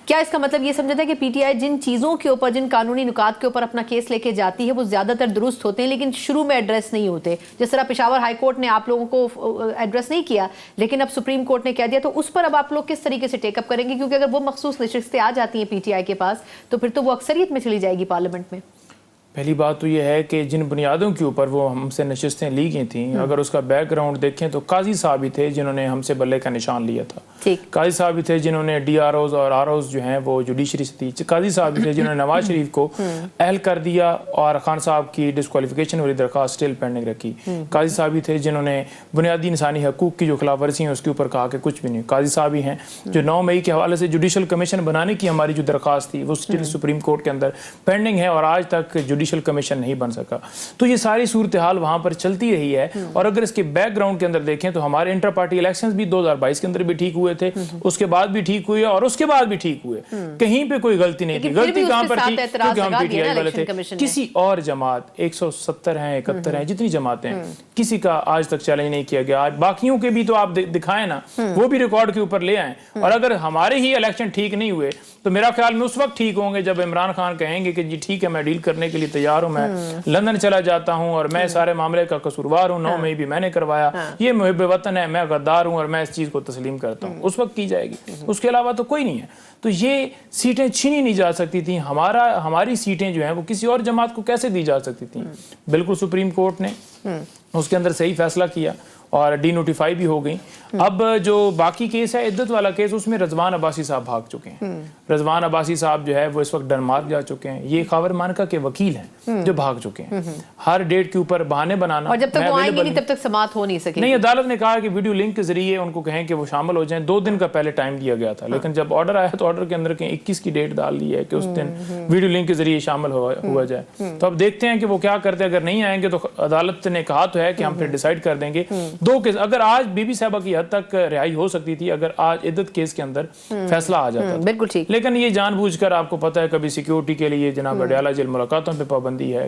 کیا اس کا مطلب یہ سمجھتا ہے کہ پی ٹی آئی جن چیزوں کے اوپر، جن قانونی نکات کے اوپر اپنا کیس لے کے جاتی ہے وہ زیادہ تر درست ہوتے ہیں لیکن شروع میں ایڈریس نہیں ہوتے؟ جس طرح پشاور ہائی کورٹ نے آپ لوگوں کو ایڈریس نہیں کیا لیکن اب سپریم کورٹ نے کہہ دیا، تو اس پر اب آپ لوگ کس طریقے سے ٹیک اپ کریں گے؟ کیونکہ اگر وہ مخصوص نشستیں آ جاتی ہیں پی ٹی آئی کے پاس تو پھر تو وہ اکثریت میں چلی جائے گی پارلیمنٹ میں۔ پہلی بات تو یہ ہے کہ جن بنیادوں کے اوپر وہ ہم سے نشستیں لی گئی تھیں، اگر اس کا بیک گراؤنڈ دیکھیں تو قاضی صاحب ہی تھے جنہوں نے ہم سے بلے کا نشان لیا تھا۔ قاضی صاحب ہی تھے جنہوں نے ڈی آر اوز اور آر اوز جو ہیں وہ جوڈیشری سے تھی۔ قاضی صاحب ہی تھے جنہوں نے نواز شریف کو اہل کر دیا اور خان صاحب کی ڈسکوالیفیکیشن والی درخواست اسٹل پینڈنگ رکھی۔ قاضی صاحب ہی تھے جنہوں نے بنیادی انسانی حقوق کی جو خلاف ورزی ہیں اس کے اوپر کہا کہ کچھ بھی نہیں۔ قاضی صاحب ہی ہیں جو 9 مئی کے حوالے سے جوڈیشل کمیشن بنانے کی ہماری جو درخواست تھی وہ اسٹل سپریم کورٹ کے اندر پینڈنگ ہے اور آج تک جوڈیشل کمیشن نہیں بن سکا۔ تو یہ ساری صورتحال وہاں پر چلتی رہی ہے، اور اگر اس کے بیک گراؤنڈ کے اندر دیکھیں تو ہمارے انٹر پارٹی الیکشنز بھی 2022 کے اندر بھی ٹھیک ہوئے تھے، اس کے بعد بھی ٹھیک ہوئے اور اس کے بعد بھی ٹھیک ہوئے، کہیں پہ کوئی غلطی نہیں تھی۔ غلطی کہاں پر تھی؟ کیونکہ ہم پی ٹی آئی والے تھے۔ کسی اور جماعت 170 ہیں 71 ہیں جتنی جماعتیں ہیں، کسی کا آج تک چیلنج نہیں کیا گیا۔ آج باقیوں کے بھی تو آپ دکھائیں نا، وہ بھی ریکارڈ کے اوپر لے آئیں، اور اگر ہمارے ہی الیکشن ٹھیک نہیں ہوئے تو میرا خیال میں اس وقت ٹھیک ہوں گے جب عمران خان کہیں گے کہ جی ٹھیک ہے میں ڈیل کرنے کے لیے تیار ہوں، میں لندن چلا جاتا ہوں اور میں سارے معاملے کا قصوروار ہوں، 9 مئی بھی میں نے کروایا، یہ محب وطن ہے، میں غدار ہوں اور میں اس چیز کو تسلیم کرتا ہوں، اس وقت کی جائے گی۔ اس کے علاوہ تو کوئی نہیں ہے۔ تو یہ سیٹیں چھینی نہیں جا سکتی تھیں، ہماری سیٹیں جو ہیں وہ کسی اور جماعت کو کیسے دی جا سکتی تھیں؟ بالکل سپریم کورٹ نے اس کے اندر صحیح فیصلہ کیا اور ڈی نوٹیفائی بھی ہو گئی۔ اب جو باقی کیس ہے عدت والا کیس، اس میں رضوان عباسی صاحب بھاگ چکے ہیں۔ رضوان عباسی صاحب جو ہے وہ اس وقت ڈنمارک جا چکے ہیں، یہ خاور مانکا کے وکیل ہیں جو بھاگ چکے ہیں۔ ہر ڈیٹ کے اوپر بہانے بنانا، اور جب تک وہ آئیں گے نہیں تب تک سماعت ہو نہیں سکے۔ نہیں، عدالت نے کہا کہ ویڈیو لنک کے ذریعے ان کو کہیں کہ وہ شامل ہو جائیں۔ 2 دن کا پہلے ٹائم دیا گیا تھا، لیکن جب آرڈر آیا تو آرڈر کے اندر 21 کی ڈیٹ ڈال دی ہے کہ اس دن ویڈیو لنک کے ذریعے شامل ہوا جائے۔ تو اب دیکھتے ہیں کہ وہ کیا کرتے ہیں۔ اگر نہیں آئیں گے تو عدالت نے کہا تو ہے کہ ہم پھر ڈیسائیڈ کر دیں گے 2 کیس۔ اگر آج بی بی صاحبہ کی حد تک رہائی ہو سکتی تھی اگر آج عدت کیس کے اندر فیصلہ آ جاتا، بالکل ٹھیک۔ لیکن یہ جان بوجھ کر آپ کو پتہ ہے کبھی سیکیورٹی کے لیے جناب اڈیالہ جیل ملاقاتوں پہ پابندی ہے۔